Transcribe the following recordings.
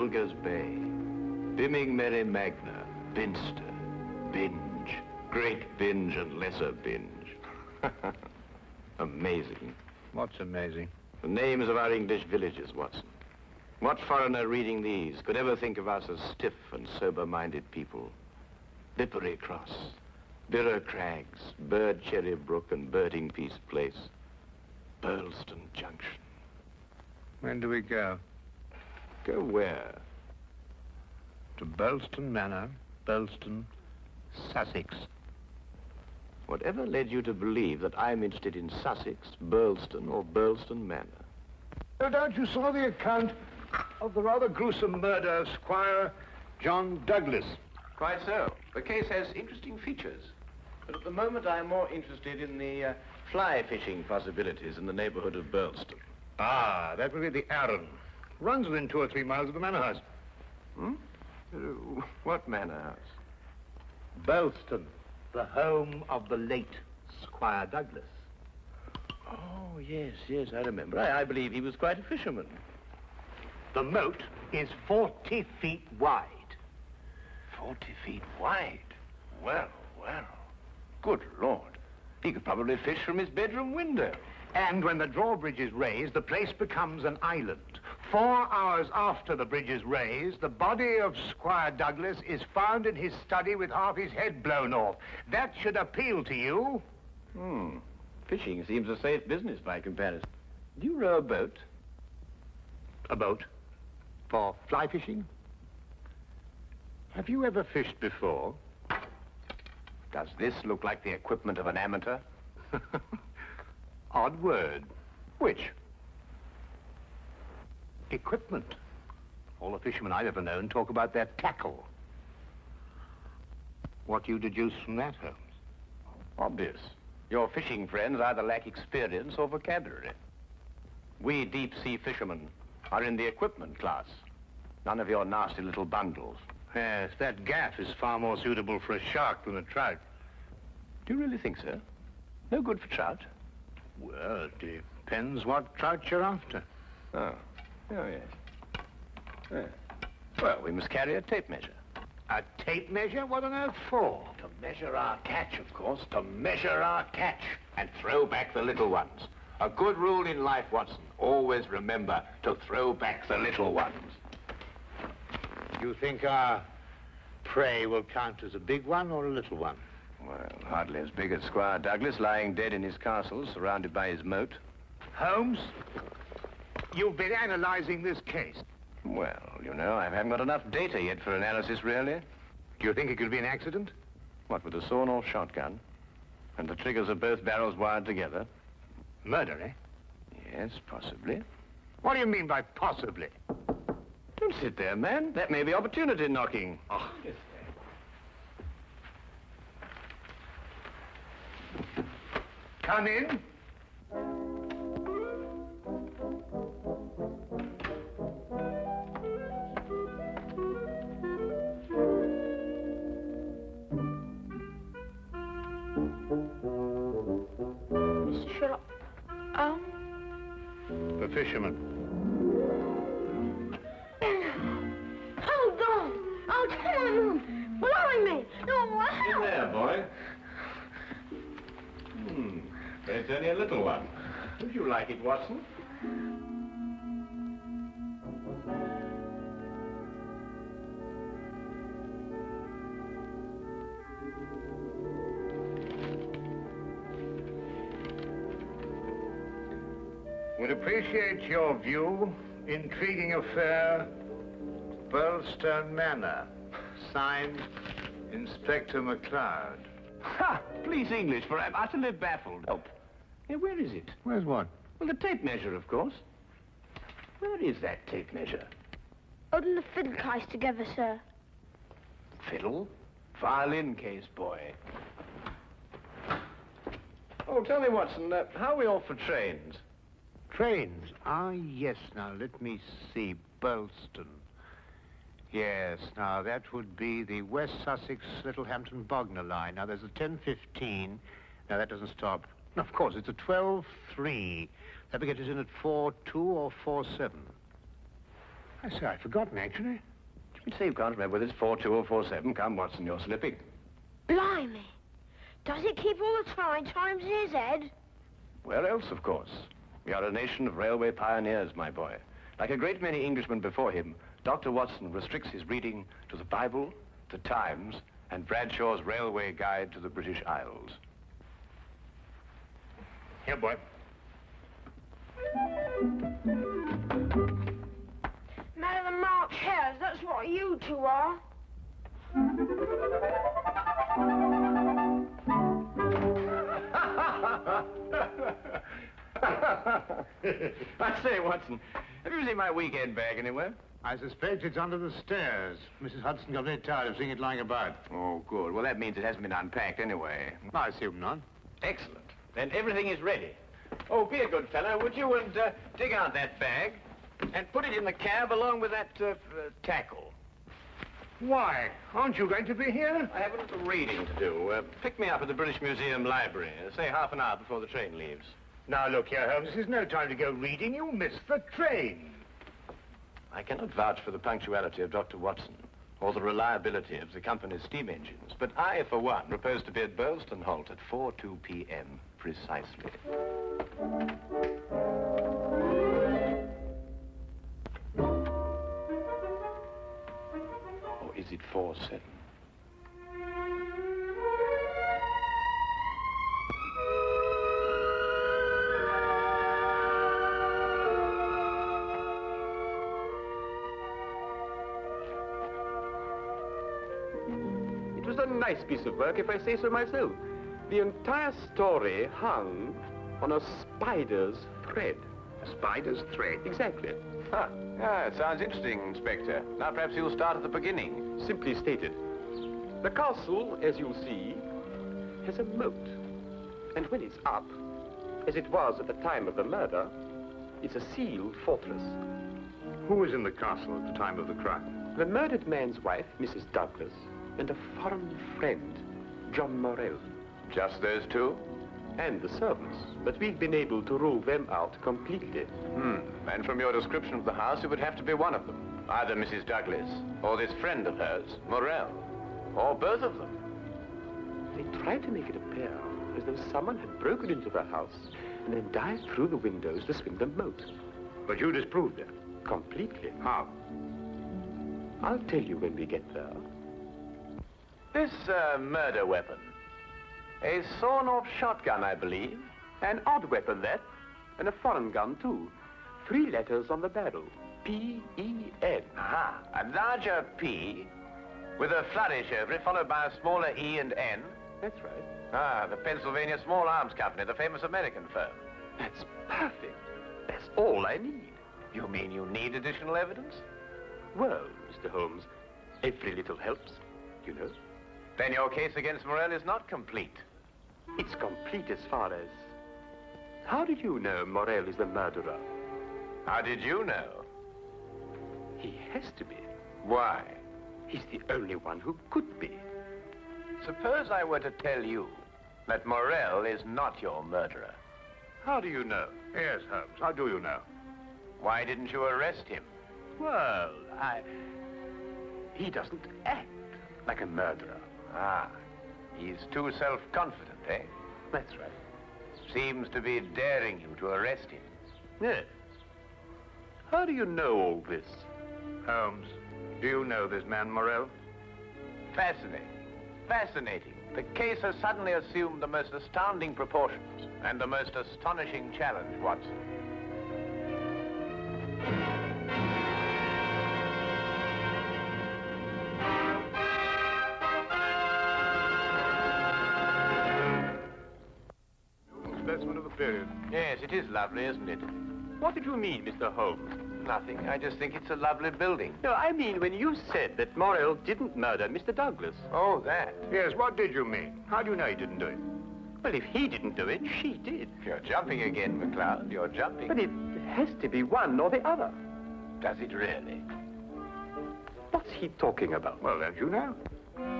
Helga's Bay, Bimming Mary Magna, Binster, Binge, Great Binge and Lesser Binge. Amazing. What's amazing? The names of our English villages, Watson. What foreigner reading these could ever think of us as stiff and sober-minded people? Bippery Cross, Birrer Crags, Bird Cherry Brook and Birding Piece Place, Burlston Junction. When do we go? Go where? To Burlston Manor, Burlston, Sussex. Whatever led you to believe that I'm interested in Sussex, Burlston, or Burlston Manor? No doubt you saw the account of the rather gruesome murder of Squire John Douglas. Quite so. The case has interesting features. But at the moment, I'm more interested in the fly fishing possibilities in the neighborhood of Burlston. Ah, that will be the Arun. Runs within 2 or 3 miles of the manor house. Hmm? What manor house? Burlston, the home of the late Squire Douglas. Oh, yes, I remember. I believe he was quite a fisherman. The moat is 40 feet wide. 40 feet wide? Well. Good Lord. He could probably fish from his bedroom window. And when the drawbridge is raised, the place becomes an island. 4 hours after the bridge is raised, the body of Squire Douglas is found in his study with half his head blown off. That should appeal to you. Fishing seems a safe business by comparison. Do you row a boat? A boat? For fly fishing? Have you ever fished before? Does this look like the equipment of an amateur? Odd word. Which? Equipment. All the fishermen I've ever known talk about their tackle. What do you deduce from that, Holmes? Obvious. Your fishing friends either lack experience or vocabulary. We deep-sea fishermen are in the equipment class. None of your nasty little bundles. Yes, that gaff is far more suitable for a shark than a trout. Do you really think so? No good for trout? Well, it depends what trout you're after. Oh, yes. Well, we must carry a tape measure. A tape measure? What on earth for? To measure our catch, of course. To measure our catch and throw back the little ones. A good rule in life, Watson. Always remember to throw back the little ones. You think our prey will count as a big one or a little one? Well, hardly as big as Squire Douglas, lying dead in his castle, surrounded by his moat. Holmes, you've been analyzing this case. Well, you know, I haven't got enough data yet for analysis, really. Do you think it could be an accident? What, with a sawn-off shotgun? And the triggers of both barrels wired together? Murder, eh? Yes, possibly. What do you mean by possibly? Don't sit there, man. That may be opportunity knocking. Oh. Come in. Mr. Sherlock Holmes? The fisherman. Hold on! Oh, come on! Blimey! No, In there, boy. But it's only a little one. Would you like it, Watson? Would appreciate your view. Intriguing affair, Burlston Manor. Signed, Inspector MacLeod. Ha! Please, English, for I'm utterly baffled. Help. Hey, where is it? Where's what? Well, the tape measure, of course. Where is that tape measure? Holding the fiddle case together, sir. Fiddle? Violin case, boy. Oh, tell me, Watson, how are we off for trains? Trains? Ah, yes. Now, let me see. Burlston. Yes, now, that would be the West Sussex Littlehampton Bognor line. Now, there's a 10:15. Now, that doesn't stop. Of course, it's a 12:3. That will get us in at 4:2 or 4:7. I say, I'd forgotten, actually. You say you can't remember whether it's 4-2 or 4-7. Come, Watson, you're slipping. Blimey. Does it keep all the times in his head? Where else, of course? We are a nation of railway pioneers, my boy. Like a great many Englishmen before him, Dr. Watson restricts his reading to the Bible, the Times, and Bradshaw's Railway Guide to the British Isles. Here, boy. Man of the March Hares, that's what you two are. I say, Watson, have you seen my weekend bag anywhere? I suspect it's under the stairs. Mrs. Hudson got very tired of seeing it lying about. Oh, good. Well, that means it hasn't been unpacked anyway. I assume not. Excellent. Then everything is ready. Oh, be a good fellow, would you, and dig out that bag and put it in the cab along with that tackle. Why? Aren't you going to be here? I have a little reading to do. Pick me up at the British Museum Library, say half an hour before the train leaves. Now, look here, Holmes. This is no time to go reading. You'll miss the train. I cannot vouch for the punctuality of Dr. Watson or the reliability of the company's steam engines, but I, for one, propose to be at Burleston Halt at 4:02 p.m. precisely. Or is it 4:07? It was a nice piece of work, if I say so myself. The entire story hung on a spider's thread. A spider's thread? Exactly. Ah, it sounds interesting, Inspector. Now, perhaps you'll start at the beginning. Simply stated, the castle, as you'll see, has a moat. And when it's up, as it was at the time of the murder, it's a sealed fortress. Who was in the castle at the time of the crime? The murdered man's wife, Mrs. Douglas, and a foreign friend, John Morell. Just those two? And the servants, but we've been able to rule them out completely. And from your description of the house, it would have to be one of them. Either Mrs. Douglas, or this friend of hers, Morell, or both of them. They tried to make it appear as though someone had broken into the house and then dived through the windows to swing the moat. But you disproved it. Completely. How? I'll tell you when we get there. This murder weapon, a sawn-off shotgun, I believe. An odd weapon, that. And a foreign gun, too. 3 letters on the barrel. P-E-N. Aha, a larger P with a flourish over it, followed by a smaller E and N. That's right. Ah, the Pennsylvania Small Arms Company, the famous American firm. That's perfect. That's all I need. You mean you need additional evidence? Well, Mr. Holmes, every little helps, you know. Then your case against Morell is not complete. It's complete as far as... How did you know Morell is the murderer? How did you know? He has to be. Why? He's the only one who could be. Suppose I were to tell you that Morell is not your murderer. How do you know? Yes, Holmes. How do you know? Why didn't you arrest him? Well, He doesn't act like a murderer. Ah, he's too self-confident, eh? That's right. Seems to be daring you to arrest him. Yes. How do you know all this? Holmes, do you know this man Morell? Fascinating. Fascinating. The case has suddenly assumed the most astounding proportions and the most astonishing challenge, Watson. Specimen of the period. Yes, it is lovely, isn't it? What did you mean, Mr. Holmes? Nothing. I just think it's a lovely building. No, I mean when you said that Morell didn't murder Mr. Douglas. Oh, that. Yes, what did you mean? How do you know he didn't do it? Well, if he didn't do it, she did. You're jumping again, McCloud. You're jumping. But it has to be one or the other. Does it really? What's he talking about? Well, don't you know?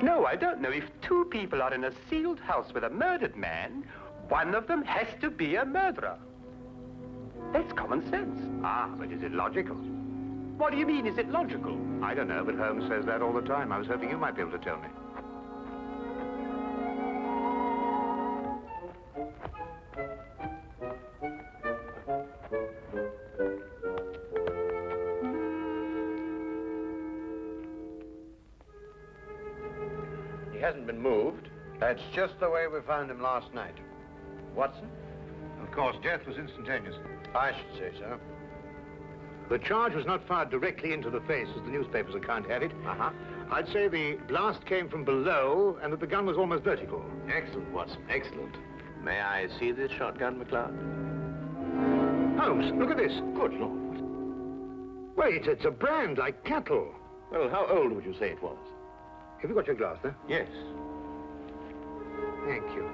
No, I don't know. If 2 people are in a sealed house with a murdered man, one of them has to be a murderer. That's common sense. Ah, but is it logical? What do you mean? Is it logical? I don't know, but Holmes says that all the time. I was hoping you might be able to tell me. He hasn't been moved. That's just the way we found him last night. Watson? Of course, death was instantaneous. I should say so. The charge was not fired directly into the face, as the newspaper's account had it. Uh-huh. I'd say the blast came from below and that the gun was almost vertical. Excellent, Watson, excellent. May I see this shotgun, McLeod? Holmes, look at this. Good Lord. Wait, it's a brand like cattle. Well, how old would you say it was? Have you got your glass there? Yes. Thank you.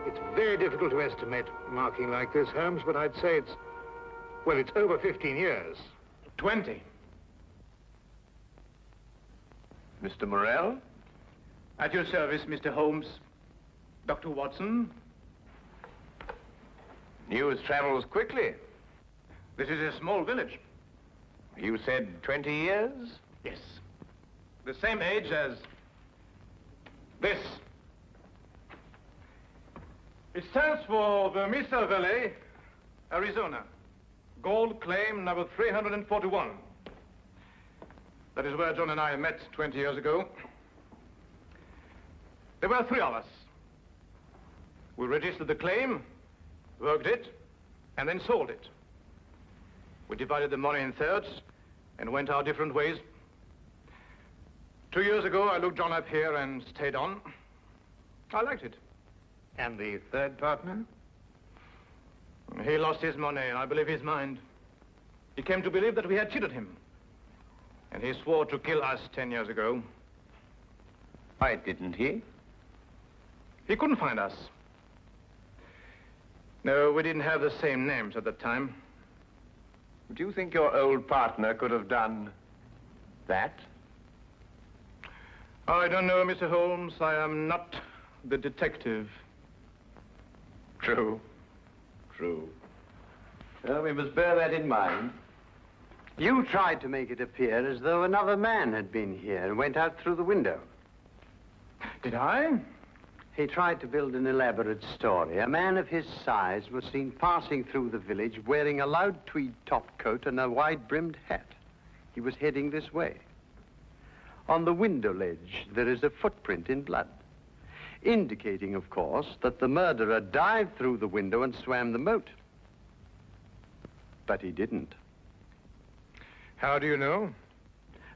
It's very difficult to estimate marking like this, Holmes, but I'd say it's, well, it's over 15 years. 20. Mr. Morrell? At your service, Mr. Holmes. Dr. Watson. News travels quickly. This is a small village. You said 20 years? Yes. The same age as this. It stands for the Mesa Valley, Arizona. Gold claim number 341. That is where John and I met 20 years ago. There were 3 of us. We registered the claim, worked it, and then sold it. We divided the money in thirds and went our different ways. 2 years ago, I looked John up here and stayed on. I liked it. And the third partner? He lost his money, and I believe his mind. He came to believe that we had cheated him. And he swore to kill us 10 years ago. Why didn't he? He couldn't find us. No, we didn't have the same names at that time. Do you think your old partner could have done that? I don't know, Mr. Holmes. I am not the detective. True. True. Well, we must bear that in mind. You tried to make it appear as though another man had been here and went out through the window. Did I? He tried to build an elaborate story. A man of his size was seen passing through the village wearing a loud tweed topcoat and a wide-brimmed hat. He was heading this way. On the window ledge, there is a footprint in blood, indicating, of course, that the murderer dived through the window and swam the moat. But he didn't. How do you know?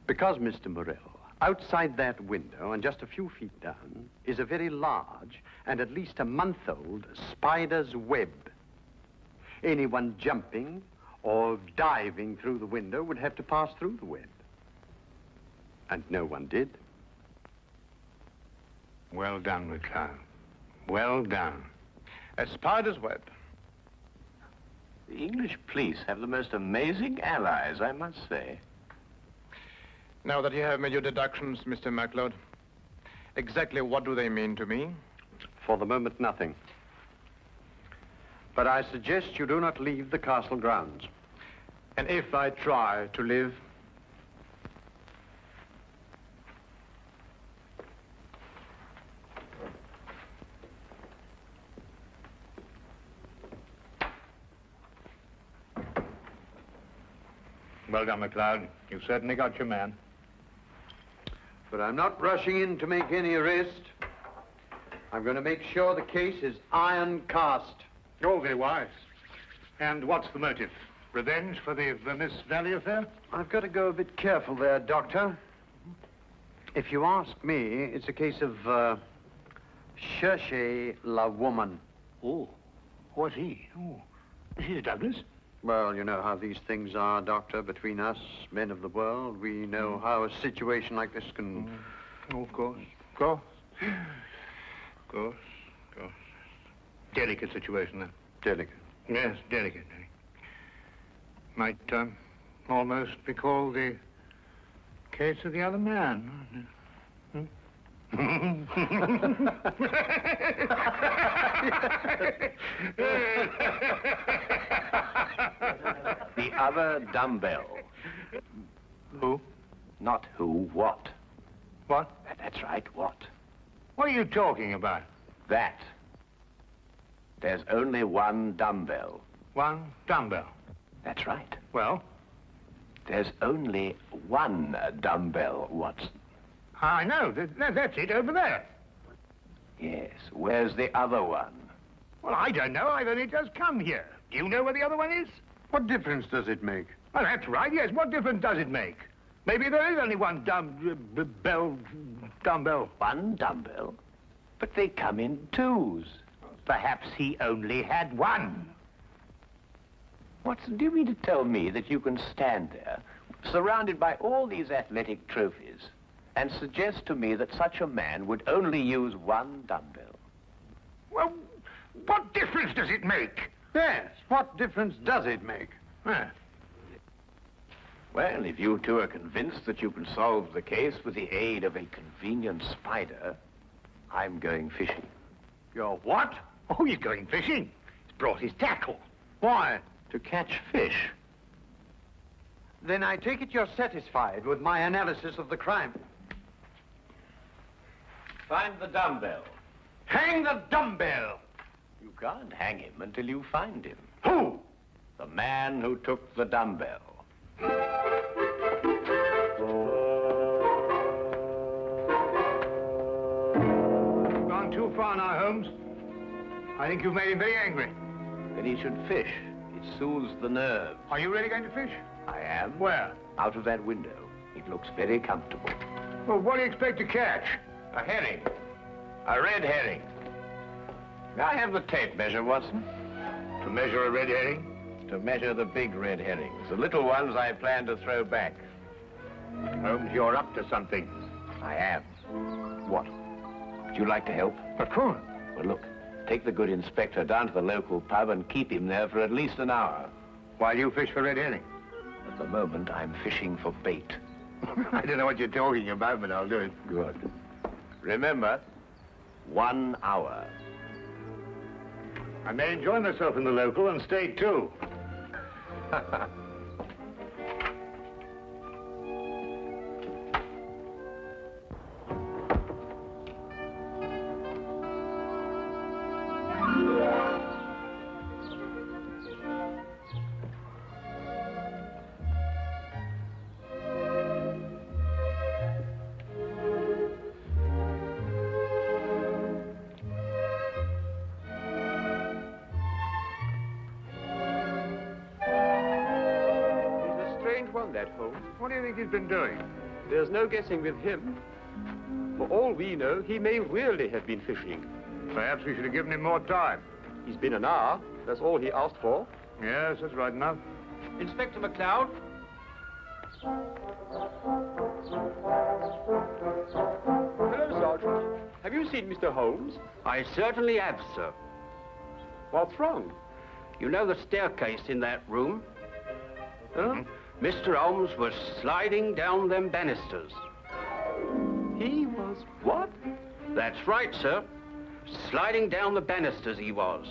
Because, Mr. Morrell, outside that window and just a few feet down is a very large and at least a month-old spider's web. Anyone jumping or diving through the window would have to pass through the web. And no one did. Well done, McLeod. Well done. A spider's web. The English police have the most amazing allies, I must say. Now that you have made your deductions, Mr. MacLeod, exactly what do they mean to me? For the moment, nothing. But I suggest you do not leave the castle grounds. And if I try to live? Well done, McLeod. You've certainly got your man. But I'm not rushing in to make any arrest. I'm going to make sure the case is iron cast. Oh, very wise. And what's the motive? Revenge for the Vermis Valley affair? I've got to go a bit careful there, Doctor. If you ask me, it's a case of, cherchez la woman. Oh, what's he? Oh, is it Douglas? Well, you know how these things are, Doctor, between us, men of the world. We know how a situation like this can... Oh, of course. Of course. Of course. Of course. Delicate situation, then. Delicate. Yes, delicate. Might almost be called the case of the other man. The other dumbbell. Who? Not who, what. What? That's right, what. What are you talking about? That. There's only one dumbbell. One dumbbell. That's right. Well? There's only one dumbbell, Watson. I know. That's it over there. Yes. Where's the other one? Well, I don't know. I've only just come here. Do you know where the other one is? What difference does it make? Well, that's right, yes. What difference does it make? Maybe there is only one dumbbell. One dumbbell? But they come in twos. Perhaps he only had one. Watson, do you mean to tell me that you can stand there, surrounded by all these athletic trophies, and suggest to me that such a man would only use one dumbbell? Well, what difference does it make? Yes, what difference does it make? Huh. Well, if you two are convinced that you can solve the case with the aid of a convenient spider, I'm going fishing. You're what? Oh, he's going fishing. He's brought his tackle. Why? To catch fish. Then I take it you're satisfied with my analysis of the crime. Find the dumbbell. Hang the dumbbell! You can't hang him until you find him. Who? The man who took the dumbbell. You've gone too far now, Holmes. I think you've made him very angry. Then he should fish. It soothes the nerves. Are you really going to fish? I am. Where? Out of that window. It looks very comfortable. Well, what do you expect to catch? A herring. A red herring. May I have the tape measure, Watson? To measure a red herring? To measure the big red herrings. The little ones I plan to throw back. Holmes, you're up to something. I am. What? Would you like to help? Of course. Well, look. Take the good inspector down to the local pub and keep him there for at least an hour. While you fish for red herring? At the moment, I'm fishing for bait. I don't know what you're talking about, but I'll do it. Good. Remember, 1 hour. I may enjoy myself in the local and stay too. That, Holmes. What do you think he's been doing? There's no guessing with him. For all we know, he may really have been fishing. Perhaps we should have given him more time. He's been an hour. That's all he asked for. Yes, that's right enough. Inspector McLeod? Hello, Sergeant. Have you seen Mr. Holmes? I certainly have, sir. What's wrong? You know the staircase in that room? Huh? Mr. Holmes was sliding down them banisters. He was what? That's right, sir. Sliding down the banisters he was.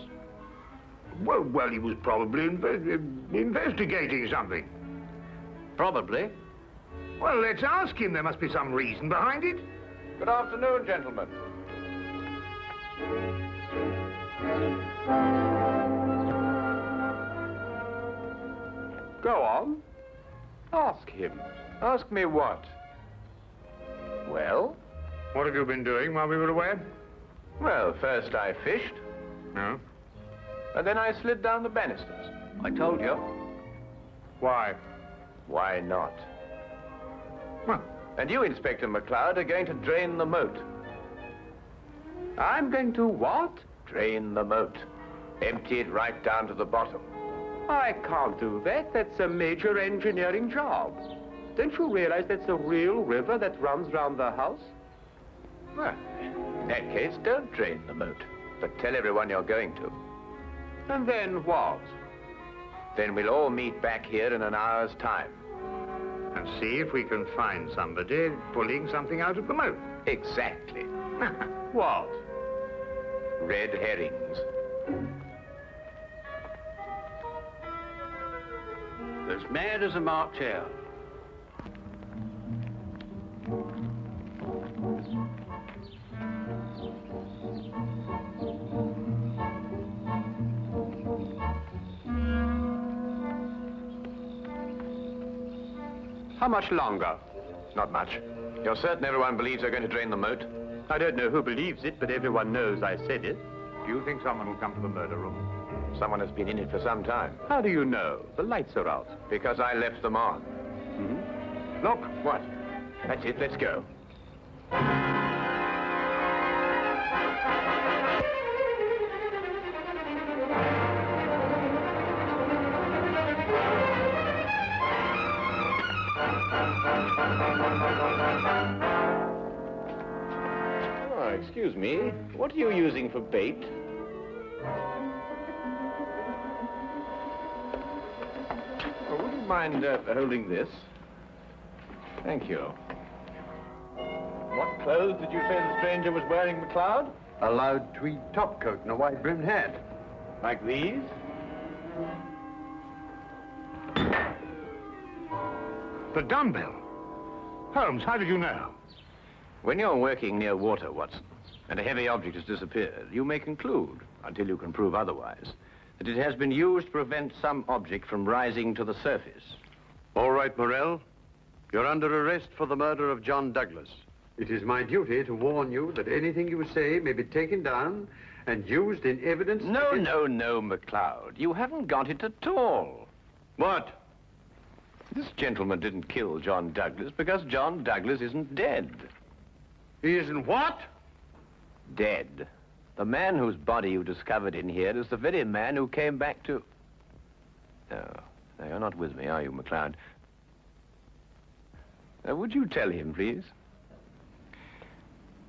Well, he was probably investigating something. Probably. Well, let's ask him. There must be some reason behind it. Good afternoon, gentlemen. Go on. Ask him. Ask me what? Well? What have you been doing while we were away? Well, first I fished, No. and then I slid down the banisters. I told you. Why? Why not? Well, And you, Inspector McLeod, are going to drain the moat. I'm going to what? Drain the moat. Empty it right down to the bottom. I can't do that. That's a major engineering job. Don't you realize that's a real river that runs round the house? Well, in that case, don't drain the moat, but tell everyone you're going to. And then what? Then we'll all meet back here in an hour's time. and see if we can find somebody pulling something out of the moat. Exactly. What? Red herrings. As mad as a March hare. How much longer? Not much. You're certain everyone believes they're going to drain the moat? I don't know who believes it, but everyone knows I said it. Do you think someone will come to the murder room? Someone has been in it for some time. How do you know? The lights are out. Because I left them on. Mm-hmm. Look, what? That's it, let's go. Oh, excuse me. What are you using for bait? Oh, would you mind holding this? Thank you. What clothes did you say the stranger was wearing, McLeod? A loud tweed topcoat and a wide-brimmed hat. Like these? The dumbbell. Holmes, how did you know? When you're working near water, Watson, and a heavy object has disappeared, you may conclude, until you can prove otherwise, that it has been used to prevent some object from rising to the surface. All right, Morrell. You're under arrest for the murder of John Douglas. It is my duty to warn you that anything you say may be taken down and used in evidence... No, McLeod. You haven't got it at all. What? This gentleman didn't kill John Douglas because John Douglas isn't dead. He isn't what? Dead. The man whose body you discovered in here is the very man who came back to... No, you're not with me, are you, McLeod? Would you tell him, please?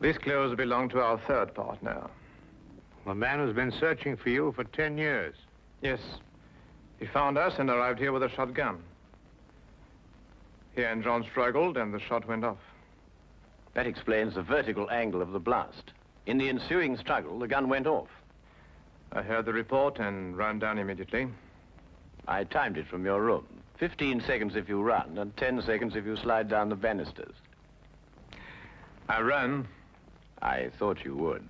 These clothes belong to our third partner. The man who's been searching for you for 10 years. Yes. He found us and arrived here with a shotgun. He and John struggled, and the shot went off. That explains the vertical angle of the blast. In the ensuing struggle, the gun went off. I heard the report and ran down immediately. I timed it from your room. 15 seconds if you run, and 10 seconds if you slide down the banisters. I ran. I thought you would.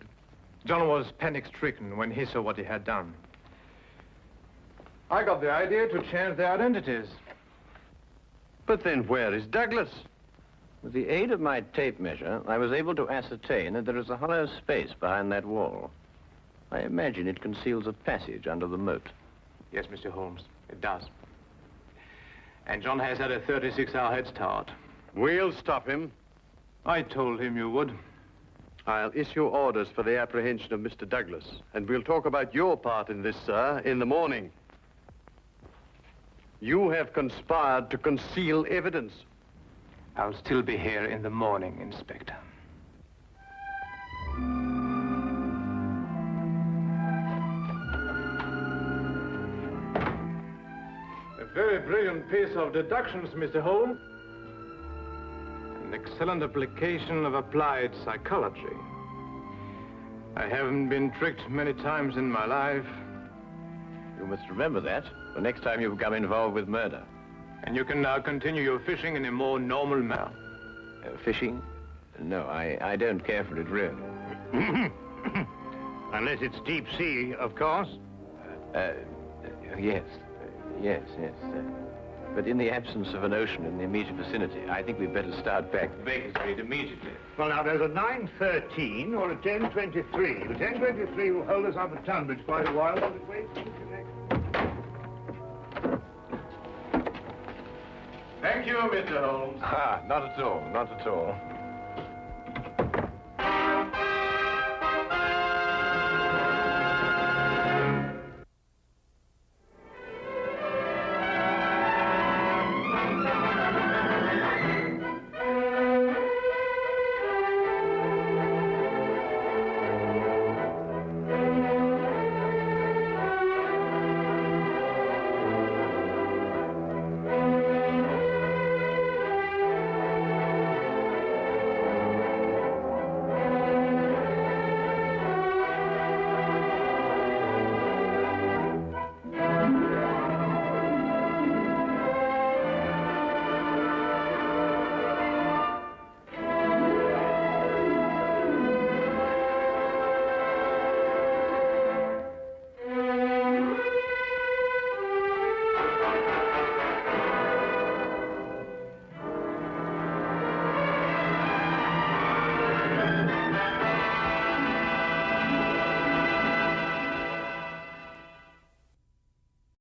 John was panic-stricken when he saw what he had done. I got the idea to change their identities. But then where is Douglas? With the aid of my tape measure, I was able to ascertain that there is a hollow space behind that wall. I imagine it conceals a passage under the moat. Yes, Mr. Holmes, it does. And John has had a 36-hour head start. We'll stop him. I told him you would. I'll issue orders for the apprehension of Mr. Douglas, and we'll talk about your part in this, sir, in the morning. You have conspired to conceal evidence. I'll still be here in the morning, Inspector. A very brilliant piece of deductions, Mr. Holmes. An excellent application of applied psychology. I haven't been tricked many times in my life. You must remember that the next time you become involved with murder. And you can now continue your fishing in a more normal manner. Fishing? No, I don't care for it, really. Unless it's deep sea, of course. Yes. But in the absence of an ocean in the immediate vicinity, I think we'd better start back to Baker Street immediately. Well, now, there's a 9:13 or a 10:23. The 10:23 will hold us up at Tunbridge quite a while. While it waits to connect. Thank you, Mr. Holmes. Not at all.